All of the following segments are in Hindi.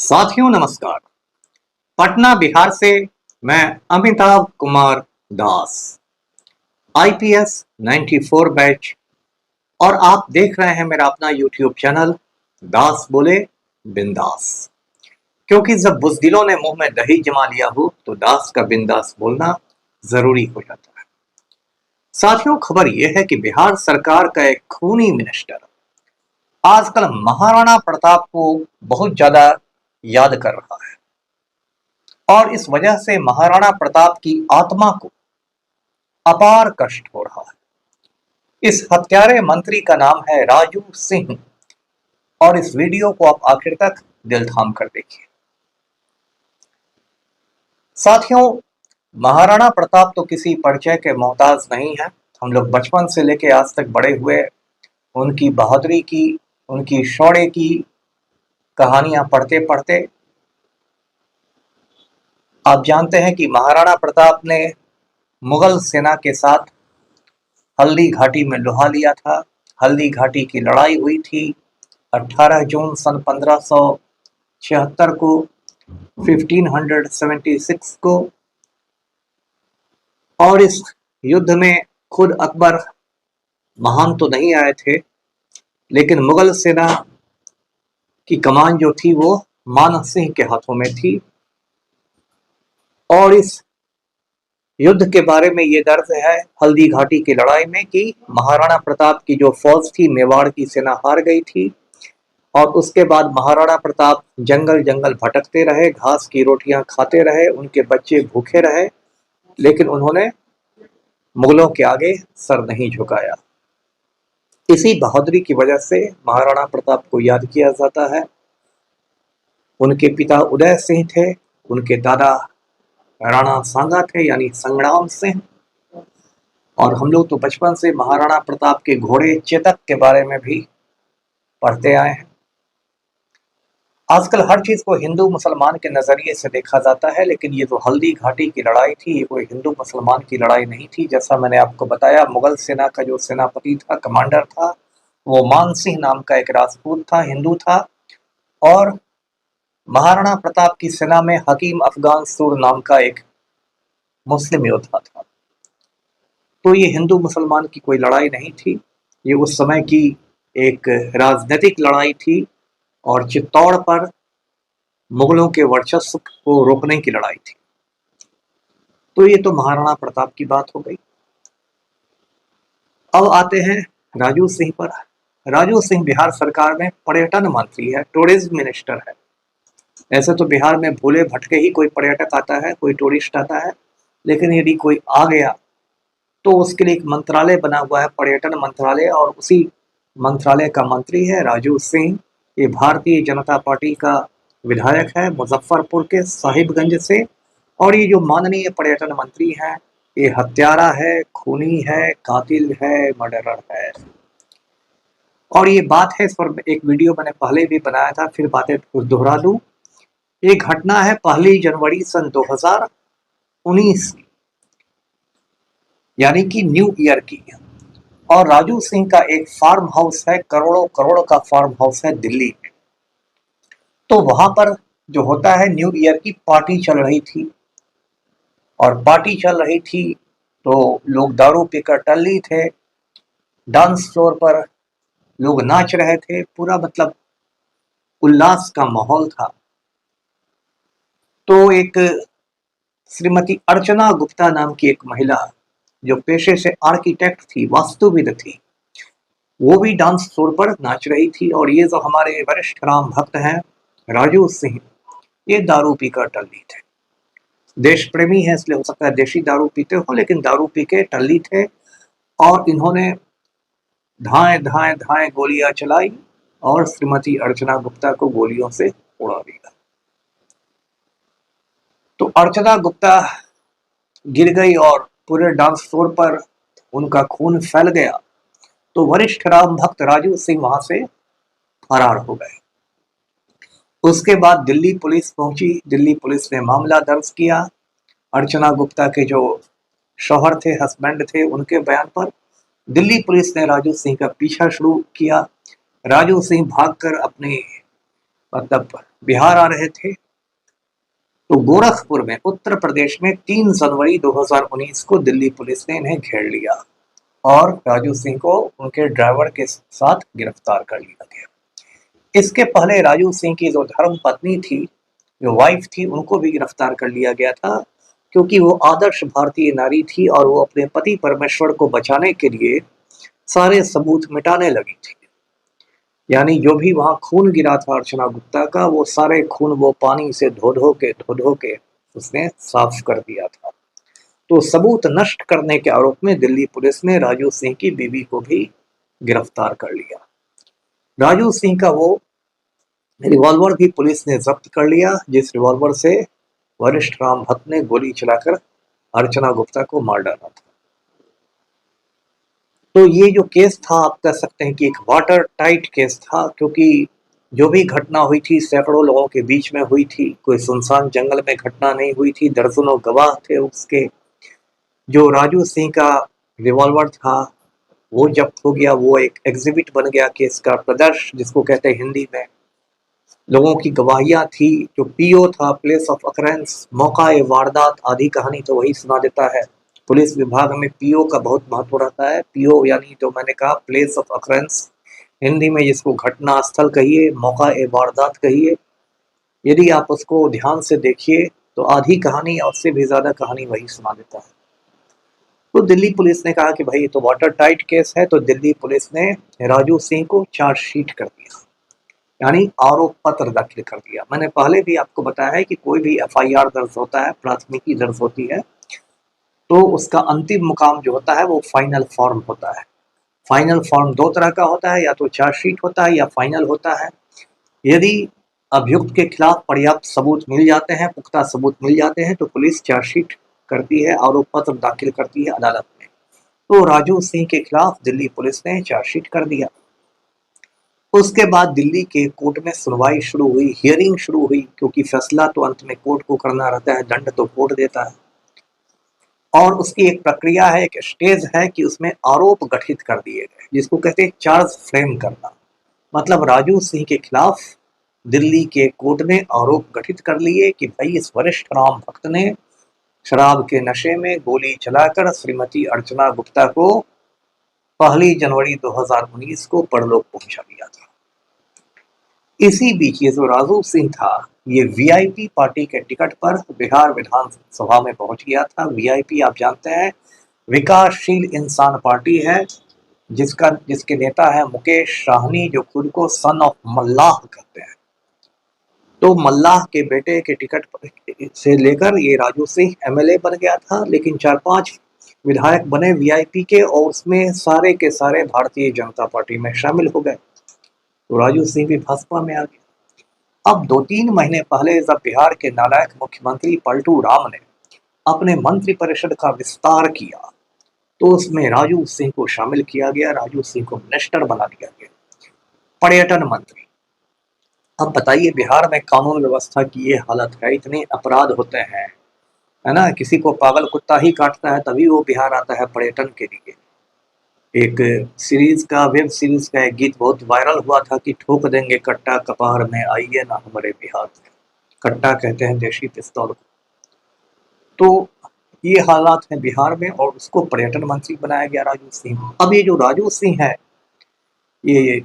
साथियों नमस्कार। पटना बिहार से मैं अमिताभ कुमार दास, आईपीएस 94 बैच, और आप देख रहे हैं मेरा अपना यूट्यूब चैनल दास बोले बिंदास। क्योंकि जब बुज़दिलों ने मुंह में दही जमा लिया हो तो दास का बिंदास बोलना जरूरी हो जाता है। साथियों, खबर यह है कि बिहार सरकार का एक खूनी मिनिस्टर आजकल महाराणा प्रताप को बहुत ज्यादा याद कर रहा है और इस वजह से महाराणा प्रताप की आत्मा को अपार कष्ट हो रहा है। इस हत्यारे मंत्री का नाम है राजू सिंह और इस वीडियो को आप आखिर तक दिल थाम कर देखिए। साथियों, महाराणा प्रताप तो किसी परिचय के मोहताज नहीं है। हम लोग बचपन से लेकर आज तक बड़े हुए उनकी बहादुरी की, उनकी शौर्य की कहानियां पढ़ते पढ़ते आप जानते हैं कि महाराणा प्रताप ने मुगल सेना के साथ हल्दी घाटी में लुहा लिया था। हल्दी घाटी की लड़ाई हुई थी 18 जून सन 1576 को, 1576 को, और इस युद्ध में खुद अकबर महान तो नहीं आए थे, लेकिन मुगल सेना की कमान जो थी वो मान सिंह के हाथों में थी। और इस युद्ध के बारे में ये दर्ज है हल्दी घाटी की लड़ाई में कि महाराणा प्रताप की जो फौज थी मेवाड़ की सेना हार गई थी और उसके बाद महाराणा प्रताप जंगल जंगल भटकते रहे, घास की रोटियां खाते रहे, उनके बच्चे भूखे रहे, लेकिन उन्होंने मुगलों के आगे सर नहीं झुकाया। इसी बहादुरी की वजह से महाराणा प्रताप को याद किया जाता है। उनके पिता उदय सिंह थे, उनके दादा राणा सांगा थे यानी संग्राम सिंह, और हम लोग तो बचपन से महाराणा प्रताप के घोड़े चेतक के बारे में भी पढ़ते आए हैं। आजकल हर चीज को हिंदू मुसलमान के नजरिए से देखा जाता है, लेकिन ये जो हल्दी घाटी की लड़ाई थी ये कोई हिंदू मुसलमान की लड़ाई नहीं थी। जैसा मैंने आपको बताया, मुगल सेना का जो सेनापति था, कमांडर था, वो मान सिंह नाम का एक राजपूत था, हिंदू था, और महाराणा प्रताप की सेना में हकीम अफगान सूर नाम का एक मुस्लिम योद्धा था। तो ये हिंदू मुसलमान की कोई लड़ाई नहीं थी, ये उस समय की एक राजनीतिक लड़ाई थी और चित्तौड़ पर मुगलों के वर्चस्व को रोकने की लड़ाई थी। तो ये तो महाराणा प्रताप की बात हो गई। अब आते हैं राजू सिंह पर। राजू सिंह बिहार सरकार में पर्यटन मंत्री है, टूरिज्म मिनिस्टर है। ऐसे तो बिहार में भूले भटके ही कोई पर्यटक आता है, कोई टूरिस्ट आता है, लेकिन यदि कोई आ गया तो उसके लिए एक मंत्रालय बना हुआ है, पर्यटन मंत्रालय, और उसी मंत्रालय का मंत्री है राजू सिंह। ये भारतीय जनता पार्टी का विधायक है मुजफ्फरपुर के साहिबगंज से, और ये जो माननीय पर्यटन मंत्री हैं ये हत्यारा है, खूनी है, कातिल है, मर्डरर है। और ये बात है, इस पर एक वीडियो मैंने पहले भी बनाया था, फिर बातें दोहरा दूं। ये घटना है 1 जनवरी सन 2019 यानी कि न्यू ईयर की, और राजू सिंह का एक फार्म हाउस है, करोड़ों करोड़ का फार्म हाउस है दिल्ली में। तो वहां पर जो होता है, न्यू ईयर की पार्टी चल रही थी, और पार्टी चल रही थी तो लोग दारू पीकर टल्ली थे, डांस फ्लोर पर लोग नाच रहे थे, पूरा मतलब उल्लास का माहौल था। तो एक श्रीमती अर्चना गुप्ता नाम की एक महिला जो पेशे से आर्किटेक्ट थी, वास्तुविद थी, वो भी डांस फ्लोर पर नाच रही थी। और ये जो हमारे वरिष्ठ राम भक्त हैं राजू सिंह, ये दारू पीकर टल्ली थे। देश प्रेमी है इसलिए हो सकता है देशी दारू पीते हो, लेकिन दारू पी के टल्ली थे, और इन्होंने धाए धाए धाए गोलियां चलाई और श्रीमती अर्चना गुप्ता को गोलियों से उड़ा दिया। तो अर्चना गुप्ता गिर गई और पूरे डांस फ्लोर पर उनका खून फैल गया। तो वरिष्ठ राम भक्त राजू सिंह वहां से फरार हो गए। उसके बाद दिल्ली पुलिस पहुंची, दिल्ली पुलिस ने मामला दर्ज किया। अर्चना गुप्ता के जो शौहर थे, हस्बैंड थे, उनके बयान पर दिल्ली पुलिस ने राजू सिंह का पीछा शुरू किया। राजू सिंह भागकर अपने मतलब बिहार आ रहे थे, तो गोरखपुर में उत्तर प्रदेश में 3 जनवरी 2019 को दिल्ली पुलिस ने इन्हें घेर लिया और राजू सिंह को उनके ड्राइवर के साथ गिरफ्तार कर लिया गया। इसके पहले राजू सिंह की जो धर्म पत्नी थी, जो वाइफ थी, उनको भी गिरफ्तार कर लिया गया था, क्योंकि वो आदर्श भारतीय नारी थी और वो अपने पति परमेश्वर को बचाने के लिए सारे सबूत मिटाने लगी थी। यानी जो भी वहां खून गिरा था अर्चना गुप्ता का, वो सारे खून वो पानी से धो धो के उसने साफ कर दिया था। तो सबूत नष्ट करने के आरोप में दिल्ली पुलिस ने राजू सिंह की बीवी को भी गिरफ्तार कर लिया। राजू सिंह का वो रिवॉल्वर भी पुलिस ने जब्त कर लिया, जिस रिवॉल्वर से वरिष्ठ राम भक्त ने गोली चलाकर अर्चना गुप्ता को मार डाला था। तो ये जो केस था, आप कह सकते हैं कि एक वाटर टाइट केस था, क्योंकि जो भी घटना हुई थी सैकड़ों लोगों के बीच में हुई थी, कोई सुनसान जंगल में घटना नहीं हुई थी, दर्जनों गवाह थे उसके। जो राजू सिंह का रिवॉल्वर था वो जब्त हो गया, वो एक एग्जिबिट बन गया केस का, प्रदर्श जिसको कहते हैं हिंदी में। लोगों की गवाहियां थी, जो पीओ था, प्लेस ऑफ अकरेंस, मौका ए वारदात, आधी कहानी तो वही सुना देता है। पुलिस विभाग में पीओ का बहुत महत्व रहता है। पीओ यानी जो मैंने कहा प्लेस ऑफ अकरेंस, हिंदी में जिसको घटना स्थल कहिए, मौका ए वारदात कहिए। यदि आप उसको ध्यान से देखिए तो आधी कहानी और उससे भी ज्यादा कहानी वही सुना देता है। तो दिल्ली पुलिस ने कहा कि भाई ये तो वाटर टाइट केस है, तो दिल्ली पुलिस ने राजू सिंह को चार्जशीट कर दिया, यानी आरोप पत्र दाखिल कर दिया। मैंने पहले भी आपको बताया है कि कोई भी एफआईआर दर्ज होता है, प्राथमिकी दर्ज होती है, तो उसका अंतिम मुकाम जो होता है वो फाइनल फॉर्म होता है। फाइनल फॉर्म 2 तरह का होता है, या तो चार्जशीट होता है या फाइनल होता है। यदि अभियुक्त के खिलाफ पर्याप्त सबूत मिल जाते हैं, पुख्ता सबूत मिल जाते हैं, तो पुलिस चार्जशीट करती है, आरोप पत्र दाखिल करती है अदालत में। तो राजू सिंह के खिलाफ दिल्ली पुलिस ने चार्जशीट कर दिया। उसके बाद दिल्ली के कोर्ट में सुनवाई शुरू हुई, हियरिंग शुरू हुई, क्योंकि फैसला तो अंत में कोर्ट को करना रहता है, दंड तो कोर्ट देता है। और उसकी एक प्रक्रिया है, एक स्टेज है कि उसमें आरोप गठित कर दिए गए, जिसको कहते हैं चार्ज फ्रेम करना। मतलब राजू सिंह के खिलाफ दिल्ली के कोर्ट ने आरोप गठित कर लिए कि भाई इस वरिष्ठ राम भक्त ने शराब के नशे में गोली चलाकर श्रीमती अर्चना गुप्ता को 1 जनवरी 2019 को परलोक पहुंचा दिया था। इसी बीच ये जो राजू सिंह था, ये वीआईपी पार्टी के टिकट पर बिहार विधानसभा में पहुंच गया था। वीआईपी आप जानते हैं विकासशील इंसान पार्टी है, जिसके नेता है मुकेश साहनी, जो खुद को सन ऑफ मल्लाह कहते हैं। तो मल्लाह के बेटे के टिकट से लेकर ये राजू सिंह एमएलए बन गया था, लेकिन 4-5 विधायक बने वीआईपी के, और उसमें सारे के सारे भारतीय जनता पार्टी में शामिल हो गए। तो राजू सिंह भी भाजपा में आ गए। अब 2-3 महीने पहले जब बिहार के नालायक मुख्यमंत्री पलटू राम ने अपने मंत्रिपरिषद का विस्तार किया, तो उसमें राजू सिंह को शामिल किया गया, राजू सिंह को मिनिस्टर बना दिया गया, पर्यटन मंत्री। अब बताइए बिहार में कानून व्यवस्था की ये हालत है, इतने अपराध होते हैं, है ना, किसी को पागल कुत्ता ही काटता है तभी वो बिहार आता है पर्यटन के लिए। एक सीरीज का, वेब सीरीज का एक गीत बहुत वायरल हुआ था कि ठोक देंगे कट्टा कपार में, आइए ना हमारे बिहार में। कट्टा कहते हैं देशी पिस्तौल को। तो ये हालात हैं बिहार में, और उसको पर्यटन मंत्री बनाया गया राजू सिंह। अब ये जो राजू सिंह है, ये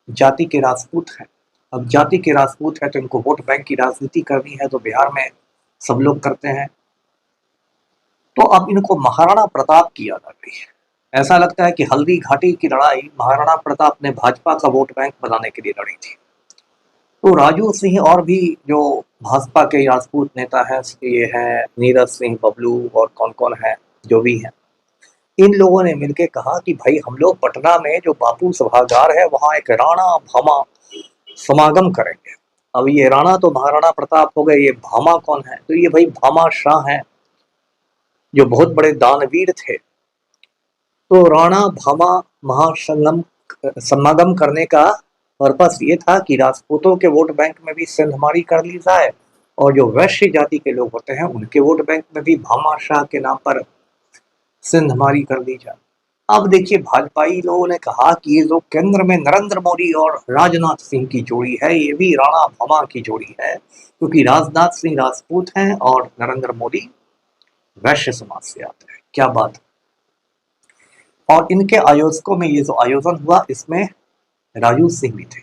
जाति के राजपूत हैं। अब जाति के राजपूत है तो इनको वोट बैंक की राजनीति करनी है, तो बिहार में सब लोग करते हैं। तो अब इनको महाराणा प्रताप की याद आ गई है। ऐसा लगता है कि हल्दी घाटी की लड़ाई महाराणा प्रताप ने भाजपा का वोट बैंक बनाने के लिए लड़ी थी। तो राजू सिंह और भी जो भाजपा के राजपूत नेता हैं, ये हैं नीरज सिंह, बबलू और कौन कौन है जो भी हैं, इन लोगों ने मिलकर कहा कि भाई हम लोग पटना में जो बापू सभागार है वहां एक राणा भामा समागम करेंगे। अब ये राणा तो महाराणा प्रताप हो गए, ये भामा कौन है? तो ये भाई भामा शाह हैं, जो बहुत बड़े दानवीर थे। तो राणा भामा महासंगम समागम करने का पर्पस ये था कि राजपूतों के वोट बैंक में भी सेंधमारी कर ली जाए, और जो वैश्य जाति के लोग होते हैं उनके वोट बैंक में भी भामा शाह के नाम पर सेंधमारी कर दी जाए। अब देखिए भाजपाई लोगों ने कहा कि ये जो केंद्र में नरेंद्र मोदी और राजनाथ सिंह की जोड़ी है, ये भी राणा भमा की जोड़ी है, क्योंकि राजनाथ सिंह राजपूत हैं और नरेंद्र मोदी वैश्य समाज से आते हैं। क्या बात है। और इनके आयोजकों में ये जो आयोजन हुआ, इसमें राजू सिंह भी थे।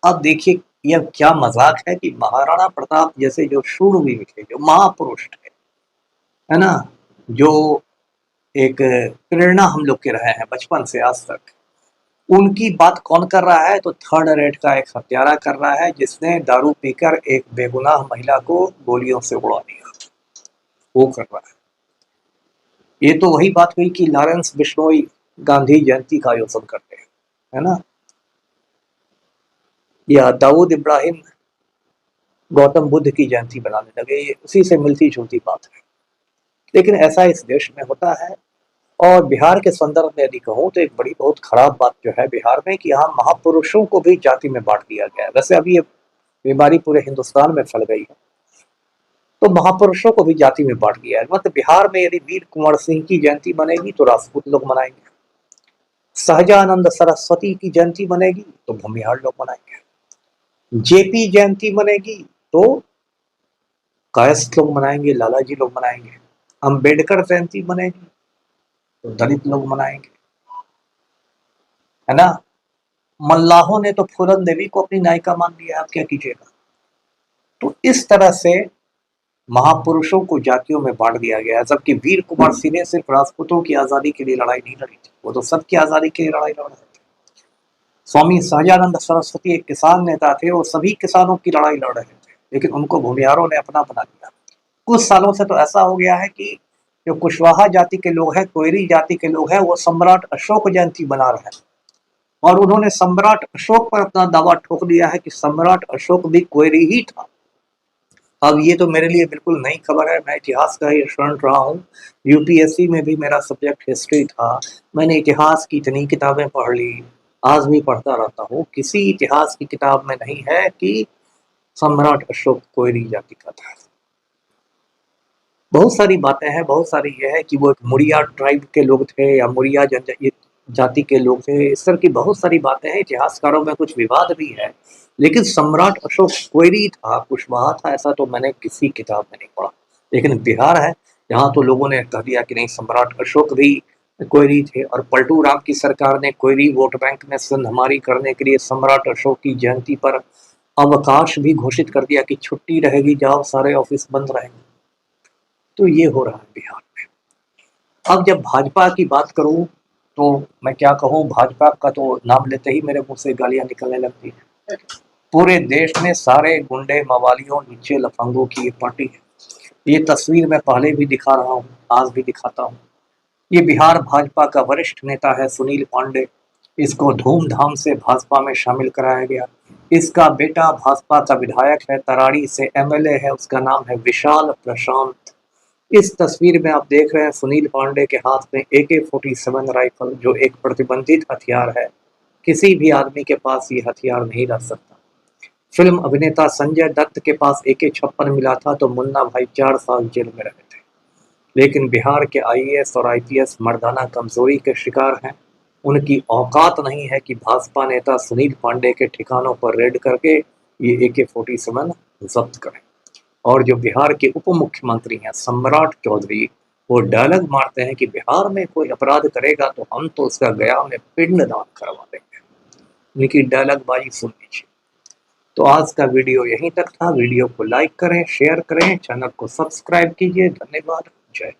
अब देखिए यह क्या मजाक है कि महाराणा प्रताप जैसे जो शूरवीर थे, जो महापुरुष थे, है ना, जो एक प्रेरणा हम लोग के रहे हैं बचपन से आज तक, उनकी बात कौन कर रहा है? तो थर्ड रेट का एक हत्यारा कर रहा है, जिसने दारू पीकर एक बेगुनाह महिला को गोलियों से उड़ा दिया, वो कर रहा है। ये तो वही बात हुई कि लॉरेंस बिश्नोई गांधी जयंती का आयोजन करते हैं, है ना, या दाऊद इब्राहिम गौतम बुद्ध की जयंती बनाने लगे, ये उसी से मिलती जुलती बात है। लेकिन ऐसा इस देश में होता है। और बिहार के संदर्भ में यदि कहूँ तो एक बड़ी बहुत खराब बात जो है बिहार में, कि यहाँ महापुरुषों को भी जाति में बांट दिया गया है। वैसे अभी ये बीमारी पूरे हिंदुस्तान में फैल गई है, तो महापुरुषों को भी जाति में बांट दिया है। मतलब बिहार में यदि वीर कुंवर सिंह की जयंती बनेगी तो राजपूत लोग मनाएंगे, सहजानंद सरस्वती की जयंती बनेगी तो भूमिहार लोग मनाएंगे, जेपी जयंती बनेगी तो कायस्थ लोग मनाएंगे, लालाजी लोग मनाएंगे, अम्बेडकर जयंती बनेगी तो दलित लोग मनाएंगे, है ना। मल्लाहों ने तो फूलन देवी को अपनी नायिका मान लिया, आप क्या कीजिएगा। तो इस तरह से महापुरुषों को जातियों में बांट दिया गया है। जबकि वीर कुमार सिंह ने सिर्फ राजपूतों की आजादी के लिए लड़ाई नहीं लड़ी थी, वो तो सबकी आजादी के लिए लड़ाई लड़ रहे थे। स्वामी सहजानंद सरस्वती एक किसान नेता थे, वो सभी किसानों की लड़ाई लड़ रहे थे, लेकिन उनको भूमिहारों ने अपना बना दिया। कुछ सालों से तो ऐसा हो गया है कि जो कुशवाहा जाति के लोग हैं, कोयरी जाति के लोग हैं, वो सम्राट अशोक जयंती बना रहे हैं, और उन्होंने सम्राट अशोक पर अपना दावा ठोक दिया है कि सम्राट अशोक भी कोयरी ही था। अब ये तो मेरे लिए बिल्कुल नई खबर है। मैं इतिहास का ही स्टूडेंट रहा हूँ, यूपीएससी में भी मेरा सब्जेक्ट हिस्ट्री था, मैंने इतिहास की इतनी किताबें पढ़ ली, आज भी पढ़ता रहता हूँ। किसी इतिहास की किताब में नहीं है कि सम्राट अशोक कोयरी जाति का था। बहुत सारी बातें हैं, बहुत सारी ये है कि वो एक मुरिया ट्राइब के लोग थे या मुरिया जाति के लोग थे, इस तरह की बहुत सारी बातें हैं। इतिहासकारों में कुछ विवाद भी है, लेकिन सम्राट अशोक कोयरी था, कुशवाहा था, ऐसा तो मैंने किसी किताब में नहीं पढ़ा। लेकिन बिहार है, यहाँ तो लोगों ने कह दिया कि नहीं, सम्राट अशोक भी कोयरी थे, और पलटू राम की सरकार ने कोयरी वोट बैंक में संधमारी करने के लिए सम्राट अशोक की जयंती पर अवकाश भी घोषित कर दिया कि छुट्टी रहेगी, जाओ, सारे ऑफिस बंद रहेंगे। तो ये हो रहा है बिहार में। अब जब भाजपा की बात करूं तो मैं क्या कहूं, भाजपा का तो नाम लेते ही मेरे मुंह से गालियां निकलने लगती है। पूरे देश में सारे गुंडे, मवालियों, नीचे लफंगों की ये पार्टी है। ये तस्वीर मैं पहले भी दिखा रहा हूँ, आज भी दिखाता हूँ। ये बिहार भाजपा का वरिष्ठ नेता है सुनील पांडे, इसको धूमधाम से भाजपा में शामिल कराया गया। इसका बेटा भाजपा का विधायक है, तराड़ी से एमएलए है, उसका नाम है विशाल प्रशांत। इस तस्वीर में आप देख रहे हैं सुनील पांडे के हाथ में AK-47 राइफल, जो एक प्रतिबंधित हथियार है। किसी भी आदमी के पास ये हथियार नहीं रख सकता। फिल्म अभिनेता संजय दत्त के पास AK-56 मिला था तो मुन्ना भाई 4 साल जेल में रहे थे। लेकिन बिहार के IAS और IPS मर्दाना कमजोरी के शिकार हैं। उनकी औकात नहीं है कि भाजपा नेता सुनील पांडे के ठिकानों पर रेड करके ये AK-47 जब्त करें। और जो बिहार के उप मुख्यमंत्री हैं सम्राट चौधरी, वो डायलॉग मारते हैं कि बिहार में कोई अपराध करेगा तो हम तो उसका गया में पिंडदान करवा देंगे। उनकी डायलॉगबाजी सुन लीजिए। तो आज का वीडियो यहीं तक था। वीडियो को लाइक करें, शेयर करें, चैनल को सब्सक्राइब कीजिए। धन्यवाद। जय